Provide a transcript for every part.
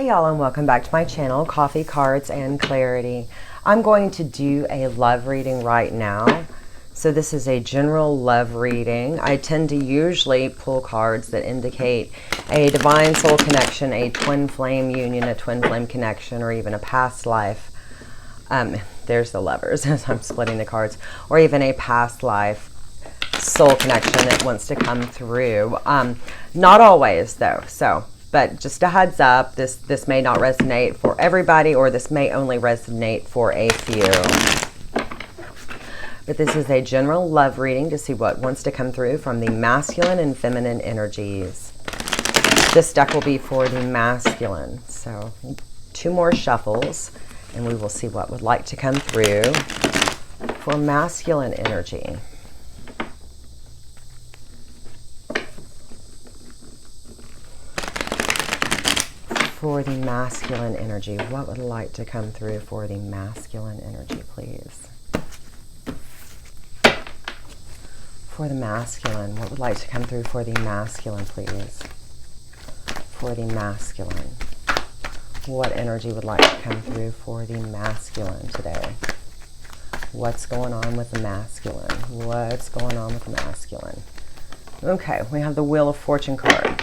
y'all, and welcome back to my channel, Coffee, Cards, and Clarity. I'm going to do a love reading right now. So this is a general love reading. I tend to usually pull cards that indicate a divine soul connection, a twin flame union, a twin flame connection, or even a past life. There's the lovers as I'm splitting the cards, or even a past life soul connection that wants to come through. Not always though, but just a heads up, this may not resonate for everybody, or this may only resonate for a few. But this is a general love reading to see what wants to come through from the masculine and feminine energies. This deck will be for the masculine. So 2 more shuffles and we will see what would like to come through for masculine energy. For the masculine energy, what would like to come through for the masculine energy, please? For the masculine, what would like to come through for the masculine, please? For the masculine, what energy would like to come through for the masculine today? What's going on with the masculine? What's going on with the masculine? Okay, we have the Wheel of Fortune card.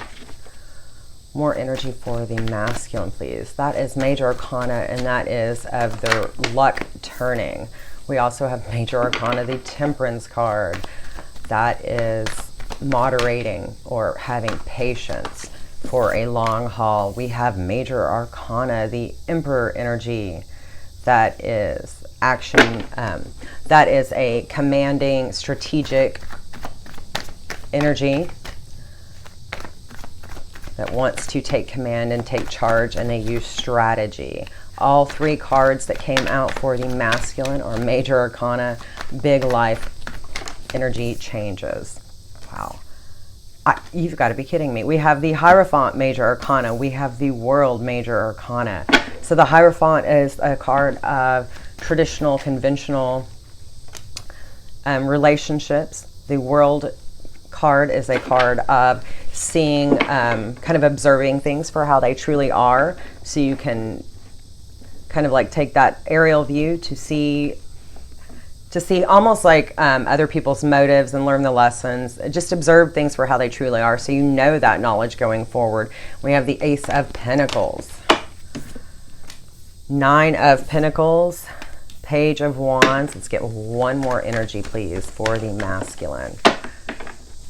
More energy for the masculine, please. That is Major Arcana, and that is of their luck turning. We also have Major Arcana, the Temperance card. That is moderating or having patience for a long haul. We have Major Arcana, the Emperor energy. That is action. That is a commanding, strategic energy that wants to take command and take charge, and they use strategy. All 3 cards that came out for the masculine are Major Arcana, big life energy changes. Wow. You've got to be kidding me. We have the Hierophant Major Arcana. We have the World Major Arcana. So the Hierophant is a card of traditional, conventional relationships. The World card is a card of seeing, kind of observing things for how they truly are. So you can kind of like take that aerial view to see almost like other people's motives and learn the lessons. Just observe things for how they truly are, so you know that knowledge going forward. We have the Ace of Pentacles, 9 of Pentacles, Page of Wands. Let's get 1 more energy, please, for the masculine.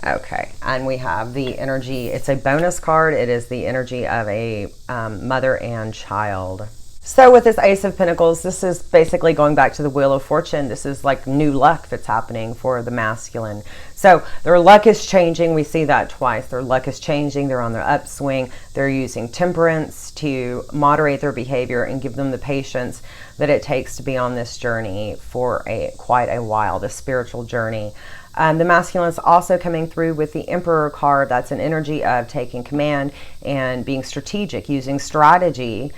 Okay, and we have the energy. It's a bonus card. It is the energy of a mother and child. So with this Ace of Pentacles, this is basically going back to the Wheel of Fortune. This is like new luck that's happening for the masculine. So their luck is changing. We see that twice. Their luck is changing. They're on their upswing. They're using temperance to moderate their behavior and give them the patience that it takes to be on this journey for quite a while, the spiritual journey. The masculine is also coming through with the Emperor card. That's an energy of taking command and being strategic, using strategy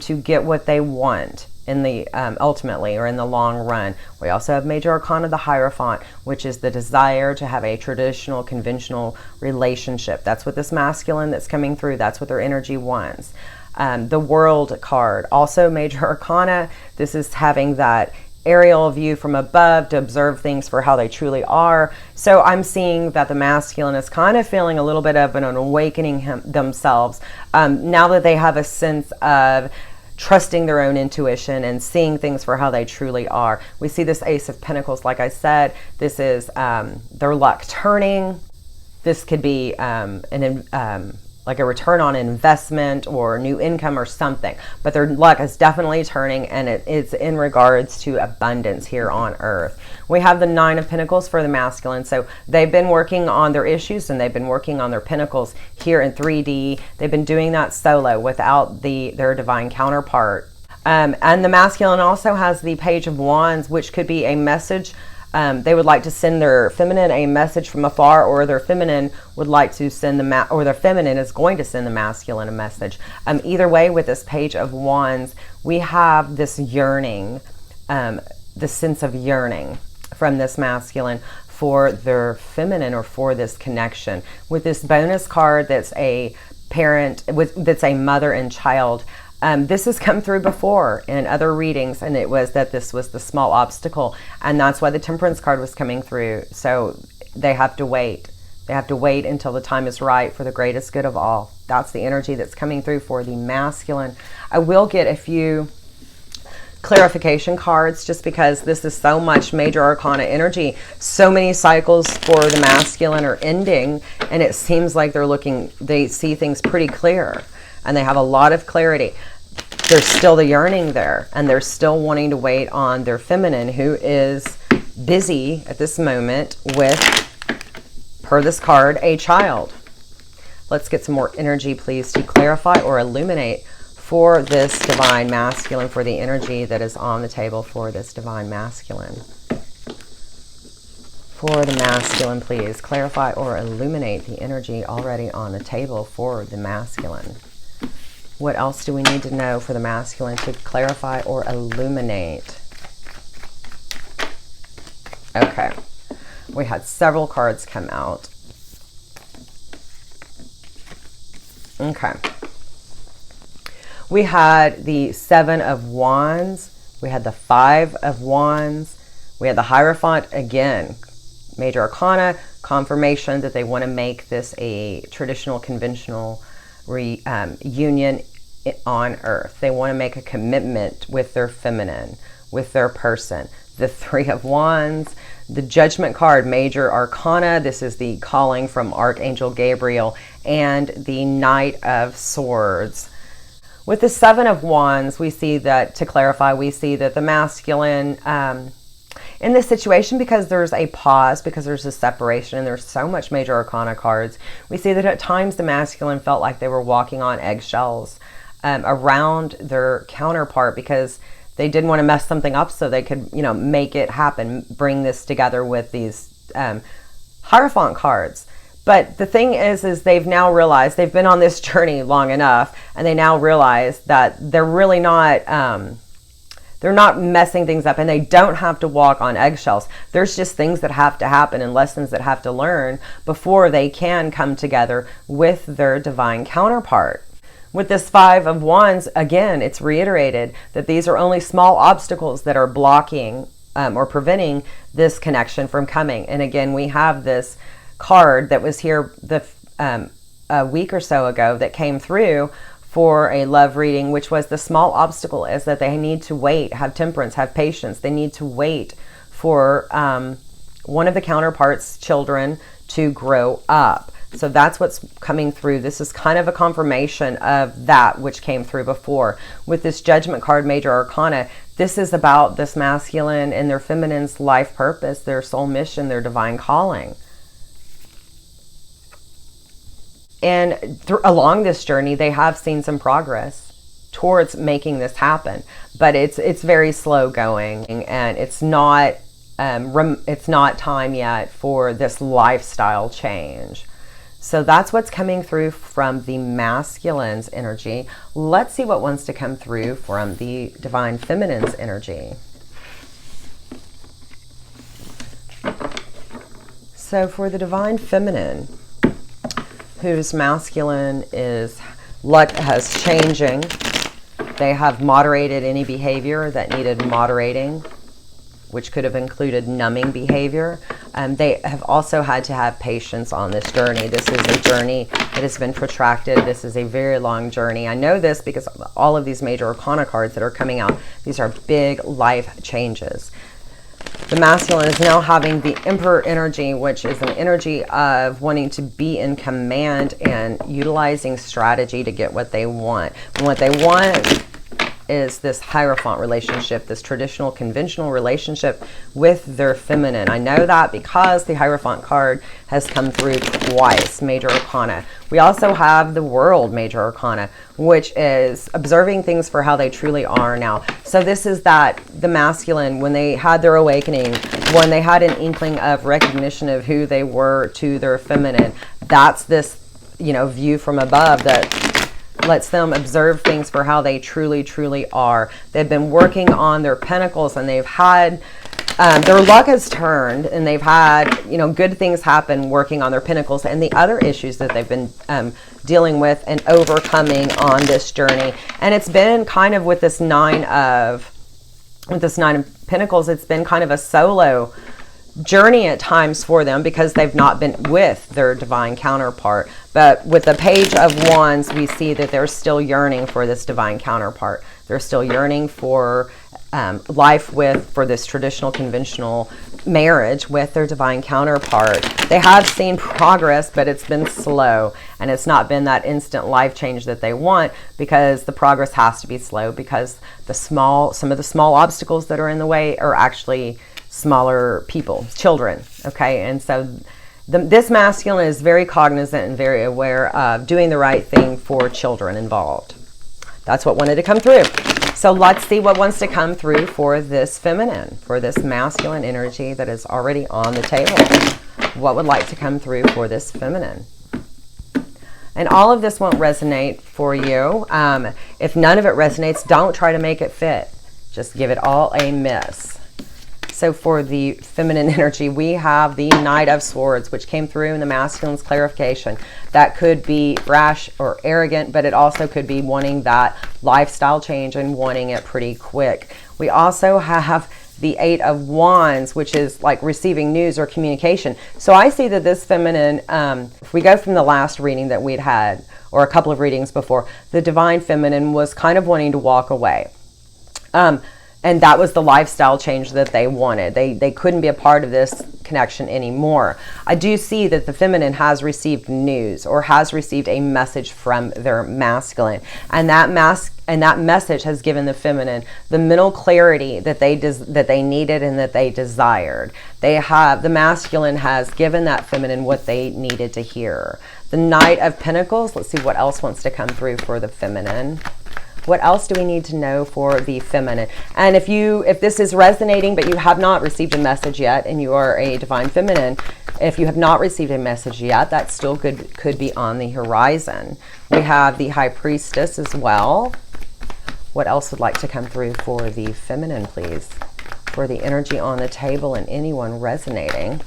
to get what they want in the ultimately, or in the long run. We also have Major Arcana, the Hierophant, which is the desire to have a traditional, conventional relationship. That's what this masculine that's coming through, that's what their energy wants. The World card, also Major Arcana. This is having that aerial view from above to observe things for how they truly are. So I'm seeing that the masculine is kind of feeling a little bit of an awakening themselves now that they have a sense of trusting their own intuition and seeing things for how they truly are. We see this Ace of Pentacles, like I said, this is their luck turning. This could be like a return on investment or new income or something, but their luck is definitely turning, and it's in regards to abundance here on earth. We have the 9 of Pentacles for the masculine. So they've been working on their issues, and they've been working on their pentacles here in 3D. They've been doing that solo without their divine counterpart. And the masculine also has the Page of Wands, which could be a message. They would like to send their feminine a message from afar, or their feminine would like to send or their feminine is going to send the masculine a message. Either way, with this Page of Wands, we have this yearning, the sense of yearning from this masculine for their feminine, or for this connection. With this bonus card, that's a parent that's a mother and child. This has come through before in other readings, and it was that this was the small obstacle, and that's why the Temperance card was coming through. So they have to wait. They have to wait until the time is right for the greatest good of all. That's the energy that's coming through for the masculine. I will get a few clarification cards just because this is so much major arcana energy. So many cycles for the masculine are ending, and it seems like they see things pretty clear, and they have a lot of clarity. There's still the yearning there, and they're still wanting to wait on their feminine, who is busy at this moment with, per this card, a child. Let's get some more energy, please, to clarify or illuminate for this divine masculine, for the energy that is on the table for this divine masculine. For the masculine, please, clarify or illuminate the energy already on the table for the masculine. What else do we need to know for the masculine to clarify or illuminate? Okay. We had several cards come out. Okay. We had the Seven of Wands. We had the Five of Wands. We had the Hierophant again. Major Arcana, confirmation that they want to make this a traditional, conventional union on Earth. They want to make a commitment with their feminine, with their person. The Three of Wands, the Judgment card, Major Arcana. This is the calling from Archangel Gabriel, and the Knight of Swords. With the Seven of Wands, we see that, to clarify, we see that the masculine, in this situation, because there's a pause, because there's a separation, and there's so much Major Arcana cards, we see that at times the masculine felt like they were walking on eggshells around their counterpart, because they didn't want to mess something up so they could, make it happen, bring this together with these Hierophant cards. But the thing is they've now realized, they've been on this journey long enough, and they now realize that they're really not, they're not messing things up, and they don't have to walk on eggshells. There's just things that have to happen and lessons that have to learn before they can come together with their divine counterpart. With this Five of Wands, again, it's reiterated that these are only small obstacles that are blocking or preventing this connection from coming. And again, we have this card that was here a week or so ago that came through for a love reading, which was the small obstacle is that they need to wait, have temperance, have patience. They need to wait for one of the counterparts' children to grow up. So that's what's coming through. This is kind of a confirmation of that which came through before. With this Judgment card, Major Arcana, this is about this masculine and their feminine's life purpose, their soul mission, their divine calling. And along this journey, they have seen some progress towards making this happen. But it's very slow going, and it's not time yet for this lifestyle change. So that's what's coming through from the masculine's energy. Let's see what wants to come through from the divine feminine's energy. So for the divine feminine, whose masculine is has changing, they have moderated any behavior that needed moderating, which could have included numbing behavior. They have also had to have patience on this journey. This is a journey that has been protracted. This is a very long journey. I know this because all of these Major Arcana cards that are coming out, these are big life changes. The masculine is now having the Emperor energy, which is an energy of wanting to be in command and utilizing strategy to get what they want. And what they want is this Hierophant relationship, this traditional, conventional relationship with their feminine. I know that because the Hierophant card has come through twice, Major Arcana. We also have the World, Major Arcana, which is observing things for how they truly are now. So this is that the masculine, when they had their awakening, when they had an inkling of recognition of who they were to their feminine, that's this, view from above that lets them observe things for how they truly, truly are. They've been working on their Pentacles, and they've had their luck has turned, and they've had, good things happen working on their Pentacles and the other issues that they've been dealing with and overcoming on this journey. And it's been kind of with this Nine of Pentacles, it's been kind of a solo journey at times for them because they've not been with their divine counterpart. But with the Page of Wands, we see that they're still yearning for this divine counterpart. They're still yearning for life for this traditional, conventional marriage with their divine counterpart. They have seen progress, but it's been slow, and it's not been that instant life change that they want, because the progress has to be slow, because some of the small obstacles that are in the way are actually smaller people, children. Okay, and so this masculine is very cognizant and very aware of doing the right thing for children involved. That's what wanted to come through. So let's see what wants to come through for this feminine, for this masculine energy that is already on the table. What would like to come through for this feminine? And all of this won't resonate for you. If none of it resonates, don't try to make it fit. Just give it all a miss. So for the feminine energy, we have the Knight of Swords, which came through in the masculine's clarification. That could be rash or arrogant, but it also could be wanting that lifestyle change and wanting it pretty quick. We also have the Eight of Wands, which is like receiving news or communication. So I see that this feminine, if we go from the last reading that we'd had, or a couple of readings before, the divine feminine was kind of wanting to walk away. And that was the lifestyle change that they wanted. They couldn't be a part of this connection anymore. I do see that the feminine has received news or has received a message from their masculine. And that message has given the feminine the mental clarity that they needed and that they desired. The masculine has given that feminine what they needed to hear. The Knight of Pentacles, let's see what else wants to come through for the feminine. What else do we need to know for the feminine? And if this is resonating, but you have not received a message yet, and you are a divine feminine, if you have not received a message yet, that still could be on the horizon. We have the High Priestess as well. What else would like to come through for the feminine, please? For the energy on the table and anyone resonating.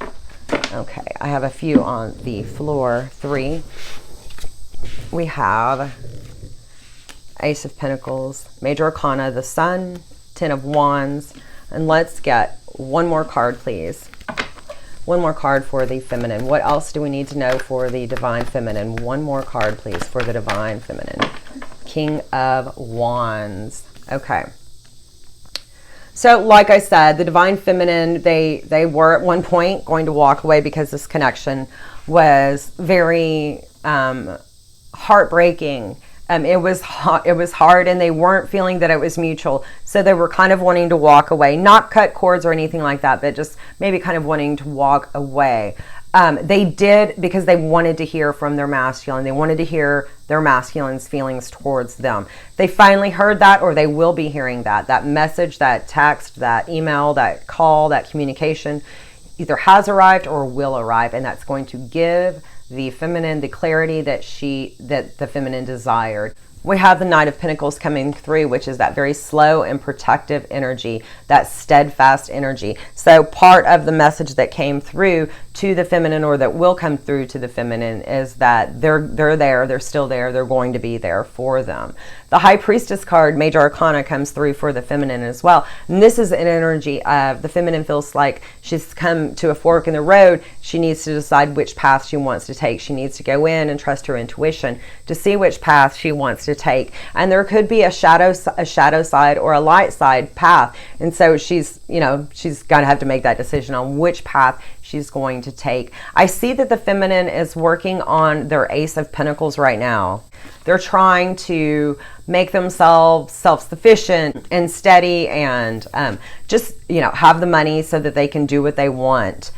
Okay, I have a few on the floor. 3. We have Ace of Pentacles, Major Arcana, the Sun, 10 of Wands, and let's get one more card, please. One more card for the feminine. What else do we need to know for the divine feminine? One more card, please, for the divine feminine. King of Wands. Okay. So, like I said, the divine feminine, they were at one point going to walk away because this connection was very heartbreaking. It was hard, and they weren't feeling that it was mutual. So they were kind of wanting to walk away, not cut cords or anything like that, but just maybe kind of wanting to walk away. They did because they wanted to hear from their masculine. They wanted to hear their masculine's feelings towards them. They finally heard that, or they will be hearing that message, that text, that email, that call, that communication either has arrived or will arrive, and that's going to give the feminine the clarity that the feminine desired. We have the Knight of Pentacles coming through, which is that very slow and protective energy, that steadfast energy. So part of the message that came through to the feminine, or that will come through to the feminine, is that they're there, they're still there, they're going to be there for them. The High Priestess card, Major Arcana, comes through for the feminine as well. And this is an energy of the feminine feels like she's come to a fork in the road. She needs to decide which path she wants to take. She needs to go in and trust her intuition to see which path she wants to take. And there could be a shadow side or a light side path. And so she's going to have to make that decision on which path she's going to take. I see that the feminine is working on their Ace of Pentacles right now. They're trying to make themselves self-sufficient and steady, and just have the money so that they can do what they want.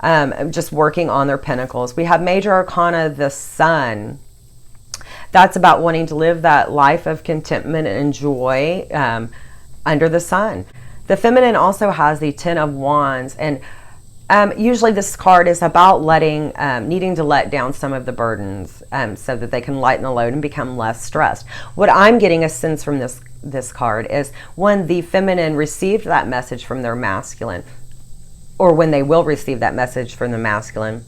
Just working on their pentacles. We have Major Arcana, the Sun. That's about wanting to live that life of contentment and joy under the sun. The feminine also has the 10 of Wands, and usually this card is about needing to let down some of the burdens so that they can lighten the load and become less stressed. What I'm getting a sense from this card is when the feminine received that message from their masculine, or when they will receive that message from the masculine,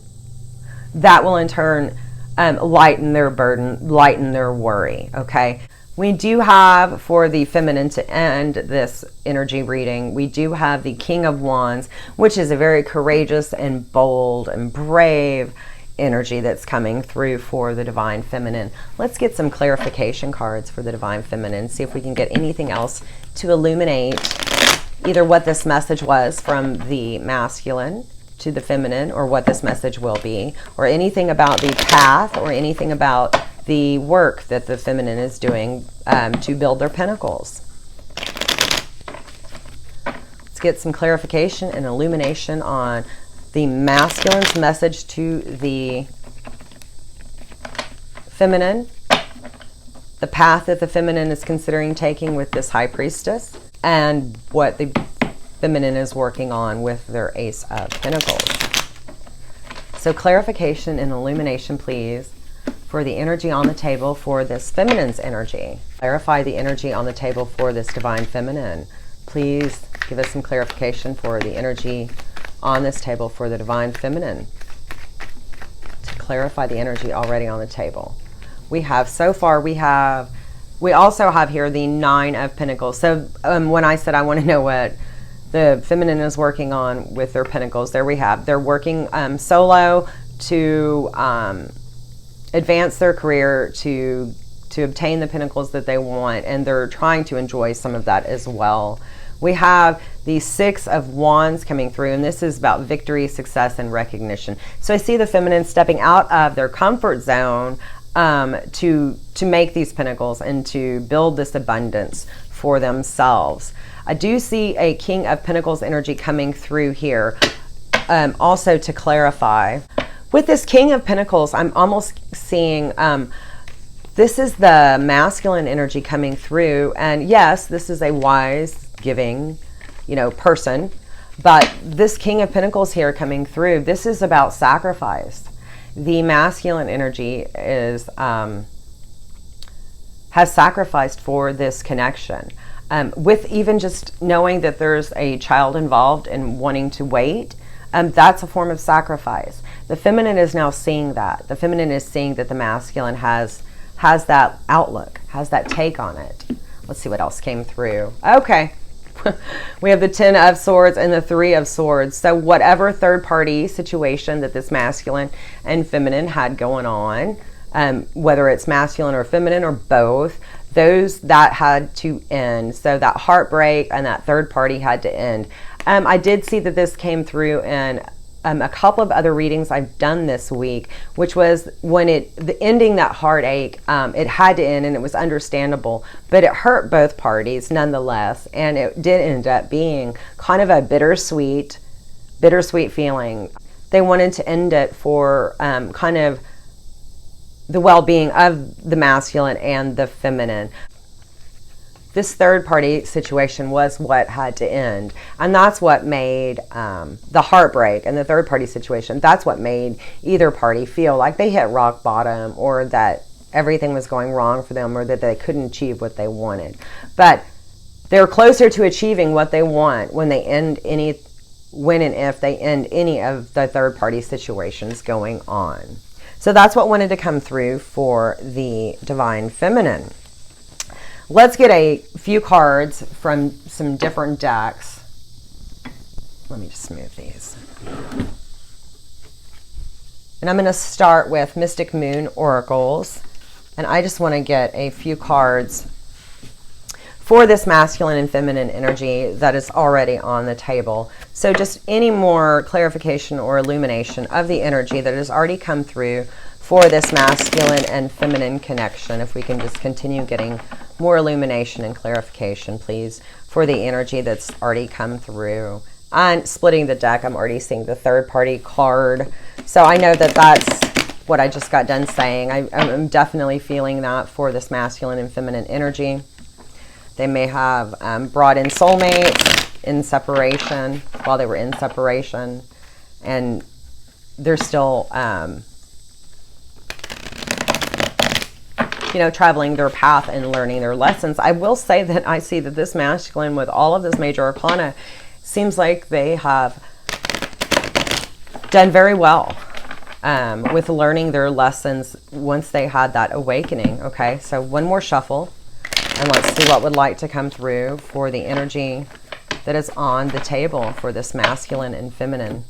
that will in turn lighten their burden, lighten their worry, okay? We do have, for the feminine to end this energy reading, we do have the King of Wands, which is a very courageous and bold and brave energy that's coming through for the Divine Feminine. Let's get some clarification cards for the Divine Feminine, see if we can get anything else to illuminate either what this message was from the masculine to the feminine, or what this message will be, or anything about the path, or anything about the work that the feminine is doing to build their pentacles. Let's get some clarification and illumination on the masculine's message to the feminine, the path that the feminine is considering taking with this High Priestess, and what the feminine is working on with their Ace of Pentacles. So clarification and illumination, please, for the energy on the table for this feminine's energy. Clarify the energy on the table for this Divine Feminine. Please give us some clarification for the energy on this table for the Divine Feminine. To clarify the energy already on the table. We have, so far, we also have here the Nine of Pentacles. So when I said I want to know what the feminine is working on with their pentacles, there we have. They're working solo to advance their career, to obtain the pentacles that they want, and they're trying to enjoy some of that as well. We have the Six of Wands coming through, and this is about victory, success, and recognition. So I see the feminine stepping out of their comfort zone to make these pentacles and to build this abundance for themselves. I do see a King of Pentacles energy coming through here. Also to clarify, with this King of Pentacles, I'm almost seeing this is the masculine energy coming through. And yes, this is a wise, giving, person. But this King of Pentacles here coming through, this is about sacrifice. The masculine energy is has sacrificed for this connection. With even just knowing that there's a child involved and wanting to wait, that's a form of sacrifice. The feminine is now seeing that. The feminine is seeing that the masculine has that outlook, has that take on it. Let's see what else came through. Okay. We have the Ten of Swords and the Three of Swords. So whatever third-party situation that this masculine and feminine had going on, whether it's masculine or feminine or both, that had to end. So that heartbreak and that third party had to end. I did see that this came through in a couple of other readings I've done this week, which was when ending that heartache, it had to end, and it was understandable, but it hurt both parties nonetheless, and it did end up being kind of a bittersweet feeling. They wanted to end it for kind of the well-being of the masculine and the feminine. This third party situation was what had to end. And that's what made the heartbreak and the third party situation, that's what made either party feel like they hit rock bottom, or that everything was going wrong for them, or that they couldn't achieve what they wanted. But they're closer to achieving what they want when and if they end any of the third party situations going on. So that's what wanted to come through for the Divine Feminine. Let's get a few cards from some different decks. Let me just move these. And I'm going to start with Mystic Moon Oracles. And I just want to get a few cards for this masculine and feminine energy that is already on the table. So just any more clarification or illumination of the energy that has already come through for this masculine and feminine connection. If we can just continue getting more illumination and clarification, please, for the energy that's already come through. And splitting the deck, I'm already seeing the third party card. So I know that that's what I just got done saying. I'm definitely feeling that for this masculine and feminine energy. They may have brought in soulmates in separation, while they were in separation, and they're still traveling their path and learning their lessons. I will say that I see that this masculine, with all of this major arcana, seems like they have done very well with learning their lessons once they had that awakening. Okay, so one more shuffle, and let's see what would like to come through for the energy that is on the table for this masculine and feminine.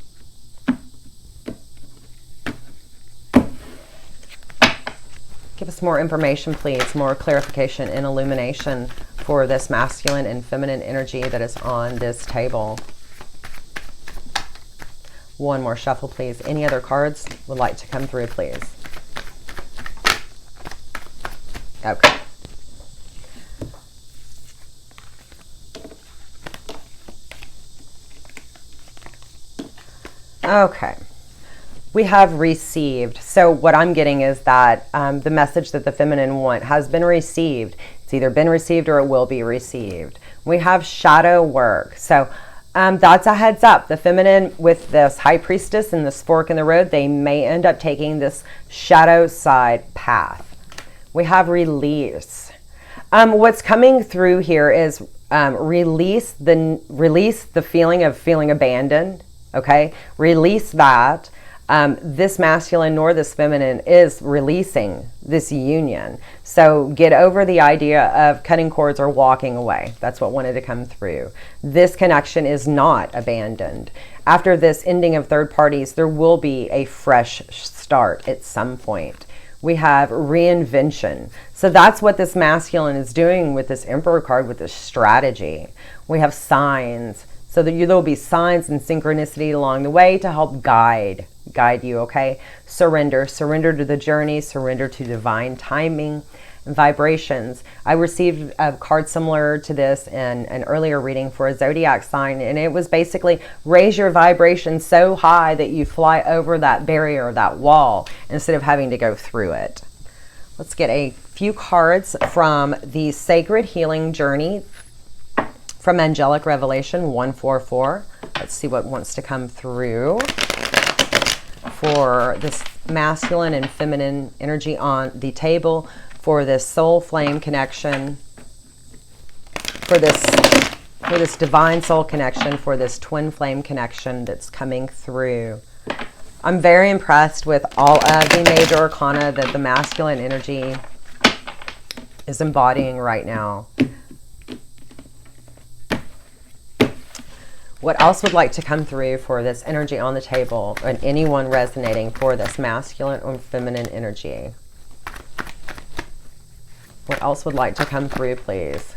Give us more information, please, more clarification and illumination for this masculine and feminine energy that is on this table. One more shuffle, please. Any other cards would like to come through, please? Okay. Okay. We have received. So what I'm getting is that the message that the feminine want has been received. It's either been received or it will be received. We have shadow work. So that's a heads up. The feminine with this high priestess and this fork in the road, they may end up taking this shadow side path. We have release. What's coming through here is release the feeling of feeling abandoned. Okay, release that. This masculine nor this feminine is releasing this union. So get over the idea of cutting cords or walking away. That's what wanted to come through. This connection is not abandoned. After this ending of third parties, there will be a fresh start at some point. We have reinvention. So that's what this masculine is doing with this Emperor card, with this strategy. We have signs. So that there will be signs and synchronicity along the way to help guide you, okay? Surrender to the journey, surrender to divine timing and vibrations. I received a card similar to this in an earlier reading for a zodiac sign, and it was basically raise your vibration so high that you fly over that barrier, that wall, instead of having to go through it. Let's get a few cards from the Sacred Healing Journey from Angelic Revelation 144. Let's see what wants to come through for this masculine and feminine energy on the table, for this soul flame connection, for this divine soul connection, for this twin flame connection that's coming through. I'm very impressed with all of the major arcana that the masculine energy is embodying right now. What else would like to come through for this energy on the table, and anyone resonating for this masculine or feminine energy? What else would like to come through, please?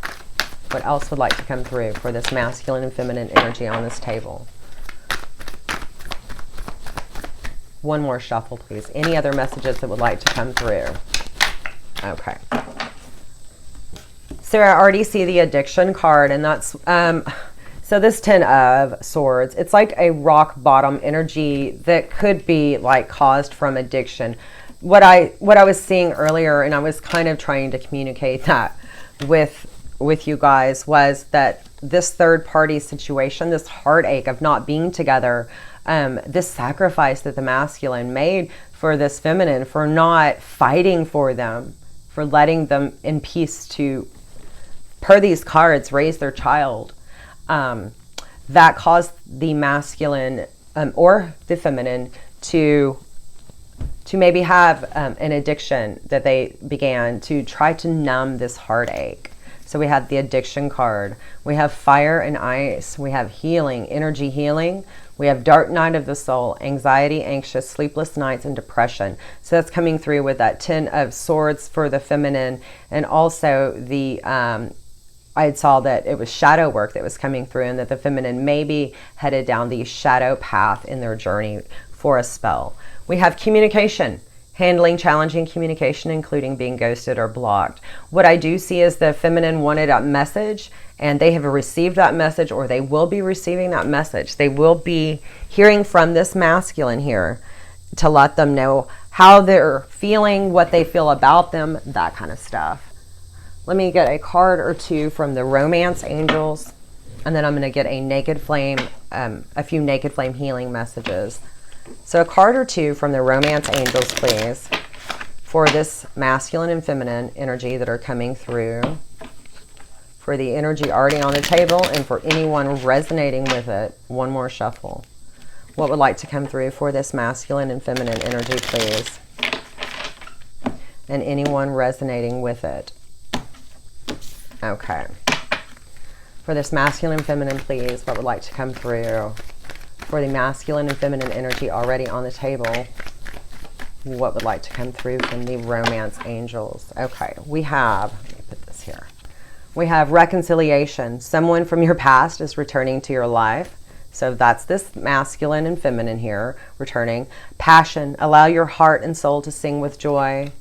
What else would like to come through for this masculine and feminine energy on this table? One more shuffle, please. Any other messages that would like to come through? Okay. So I already see the addiction card, and that's... So this Ten of Swords, it's like a rock bottom energy that could be like caused from addiction. What I was seeing earlier, and I was kind of trying to communicate that with you guys, was that this third party situation, this heartache of not being together, this sacrifice that the masculine made for this feminine, for not fighting for them, for letting them in peace to, per these cards, raise their child. That caused the masculine or the feminine to maybe have an addiction that they began to try to numb this heartache. So we have the addiction card. We have fire and ice. We have healing, energy healing. We have dark night of the soul, anxiety, anxious, sleepless nights, and depression. So that's coming through with that Ten of Swords for the feminine, and also the I saw that it was shadow work that was coming through, and that the feminine may be headed down the shadow path in their journey for a spell. We have communication, handling challenging communication, including being ghosted or blocked. What I do see is the feminine wanted a message, and they have received that message, or they will be receiving that message. They will be hearing from this masculine here to let them know how they're feeling, what they feel about them, that kind of stuff. Let me get a card or two from the Romance Angels, and then I'm going to get a Naked Flame, a few Naked Flame healing messages. So a card or two from the Romance Angels, please, for this masculine and feminine energy that are coming through, for the energy already on the table, and for anyone resonating with it. One more shuffle. What would like to come through for this masculine and feminine energy, please? And anyone resonating with it. Okay. For this masculine and feminine, please, what would like to come through? For the masculine and feminine energy already on the table, what would like to come through from the romance angels? Okay, we have, let me put this here. We have reconciliation. Someone from your past is returning to your life. So that's this masculine and feminine here, returning. Passion. Allow your heart and soul to sing with joy.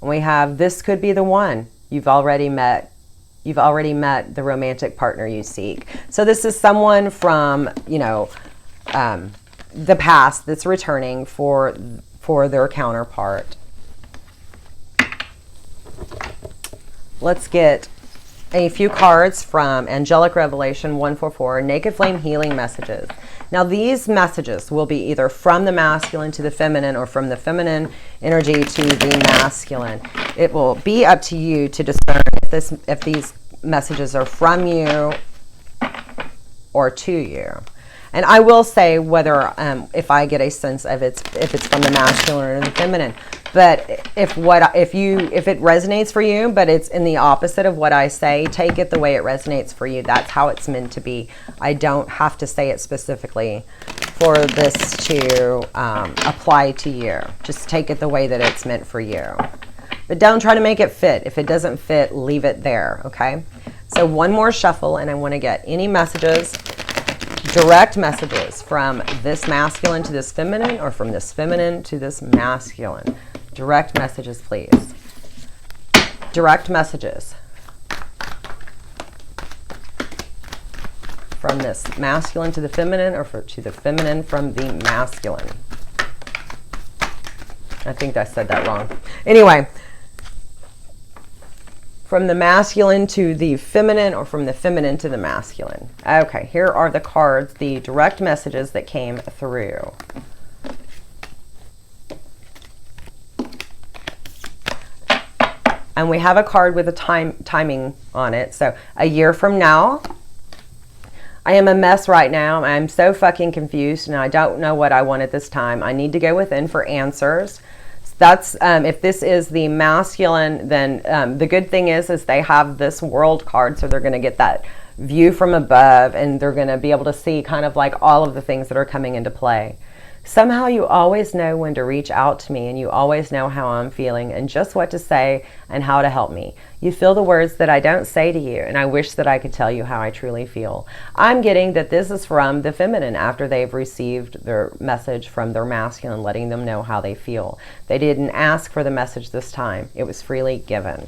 And we have, this could be the one. You've already met the romantic partner you seek. So this is someone from, you know, the past that's returning for their counterpart. Let's get a few cards from Angelic Revelation 144, Naked Flame Healing Messages. Now these messages will be either from the masculine to the feminine or from the feminine energy to the masculine. It will be up to you to discern if these messages are from you or to you. And I will say whether if I get a sense of if it's from the masculine or the feminine. But if it resonates for you, but it's in the opposite of what I say, take it the way it resonates for you. That's how it's meant to be. I don't have to say it specifically for this to apply to you. Just take it the way that it's meant for you. But don't try to make it fit. If it doesn't fit, leave it there, okay? So one more shuffle, and I want to get any messages, direct messages from this masculine to this feminine or from this feminine to this masculine. Direct messages, please. Direct messages from this masculine to the feminine or to the feminine from the masculine. I think I said that wrong. Anyway, from the masculine to the feminine or from the feminine to the masculine. Okay, here are the cards, the direct messages that came through. And we have a card with a timing on it. So a year from now, I am a mess right now. I'm so fucking confused and I don't know what I want at this time. I need to go within for answers. That's if this is the masculine, then the good thing is they have this world card, so they're going to get that view from above and they're going to be able to see kind of like all of the things that are coming into play. Somehow you always know when to reach out to me and you always know how I'm feeling and just what to say and how to help me. You feel the words that I don't say to you, and I wish that I could tell you how I truly feel. I'm getting that this is from the feminine after they've received their message from their masculine, letting them know how they feel. They didn't ask for the message this time. It was freely given.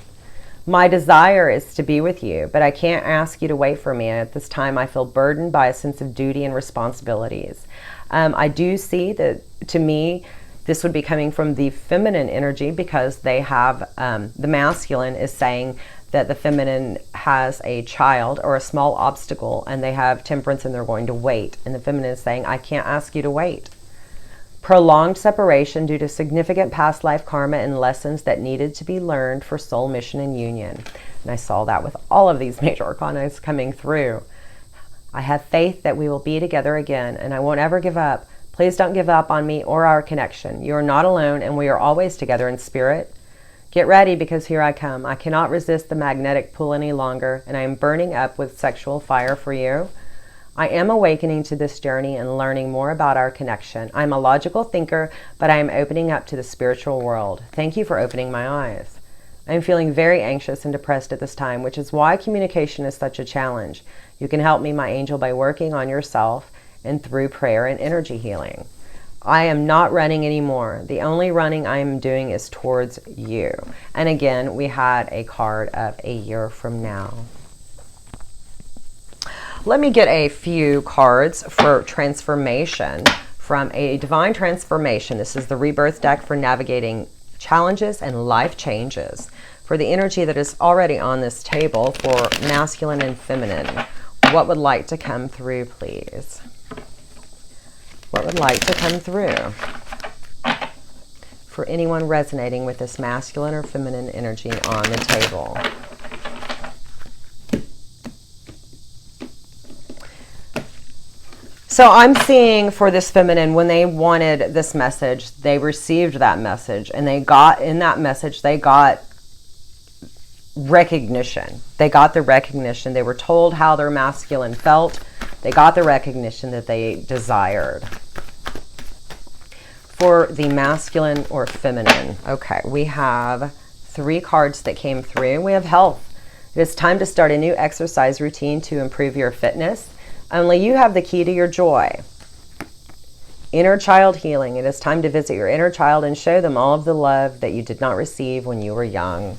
My desire is to be with you, but I can't ask you to wait for me. At this time, I feel burdened by a sense of duty and responsibilities. I do see that, to me, this would be coming from the feminine energy because they have, the masculine is saying that the feminine has a child or a small obstacle and they have temperance and they're going to wait. And the feminine is saying, I can't ask you to wait. Prolonged separation due to significant past life karma and lessons that needed to be learned for soul mission and union. And I saw that with all of these major arcana coming through. I have faith that we will be together again and I won't ever give up. Please don't give up on me or our connection. You are not alone and we are always together in spirit. Get ready because here I come. I cannot resist the magnetic pull any longer and I am burning up with sexual fire for you. I am awakening to this journey and learning more about our connection. I'm a logical thinker, but I am opening up to the spiritual world. Thank you for opening my eyes. I'm feeling very anxious and depressed at this time, which is why communication is such a challenge. You can help me, my angel, by working on yourself and through prayer and energy healing. I am not running anymore. The only running I am doing is towards you. And again, we had a card of a year from now. Let me get a few cards for transformation from a divine transformation. This is the rebirth deck for navigating challenges and life changes. For the energy that is already on this table for masculine and feminine, what would like to come through, please? What would like to come through for anyone resonating with this masculine or feminine energy on the table? So I'm seeing for this feminine, when they wanted this message, they received that message, and they got in that message, they got recognition. They got the recognition. They were told how their masculine felt. They got the recognition that they desired. For the masculine or feminine, okay, we have 3 cards that came through. We have health. It is time to start a new exercise routine to improve your fitness. Only you have the key to your joy. Inner child healing. It is time to visit your inner child and show them all of the love that you did not receive when you were young.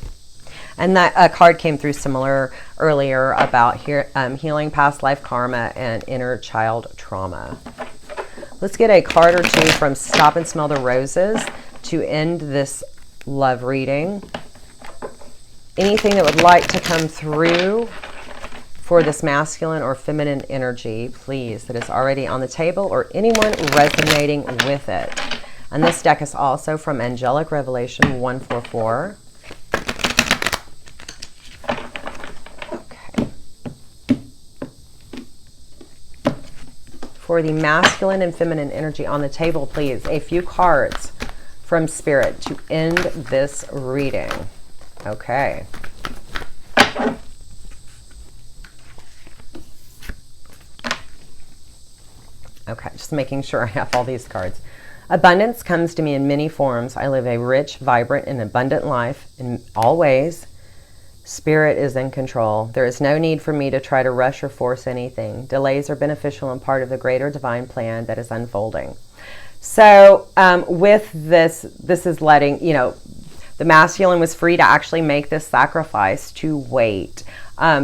And that card came through similar earlier about healing past life karma and inner child trauma. Let's get a card or 2 from Stop and Smell the Roses to end this love reading. Anything that would like to come through for this masculine or feminine energy, please, that is already on the table, or anyone resonating with it. And this deck is also from Angelic Revelation 144. For the masculine and feminine energy on the table, please, a few cards from Spirit to end this reading. Okay. Okay, just making sure I have all these cards. Abundance comes to me in many forms. I live a rich, vibrant, and abundant life in all ways. Spirit is in control. There is no need for me to try to rush or force anything. Delays are beneficial and part of the greater divine plan that is unfolding. So with this is letting, the masculine was free to actually make this sacrifice to wait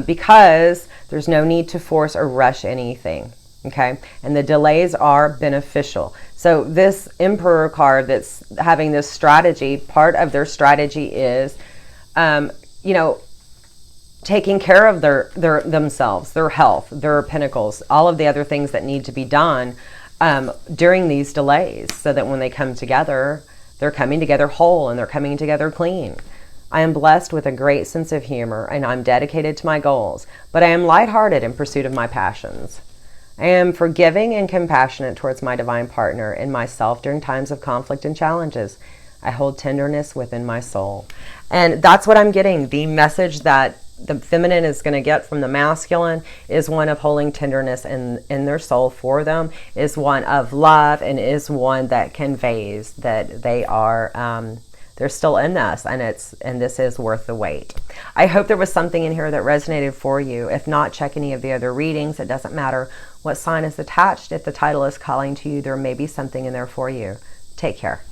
because there's no need to force or rush anything. Okay, and the delays are beneficial. So this Emperor card that's having this strategy, part of their strategy is, taking care of themselves, their health, their pentacles, all of the other things that need to be done during these delays, so that when they come together, they're coming together whole and they're coming together clean. I am blessed with a great sense of humor and I'm dedicated to my goals, but I am lighthearted in pursuit of my passions. I am forgiving and compassionate towards my divine partner and myself during times of conflict and challenges. I hold tenderness within my soul. And that's what I'm getting. The message that the feminine is going to get from the masculine is one of holding tenderness in their soul for them, is one of love, and is one that conveys that they are they're still in this, and this is worth the wait. I hope there was something in here that resonated for you. If not, check any of the other readings. It doesn't matter what sign is attached. If the title is calling to you, there may be something in there for you. Take care.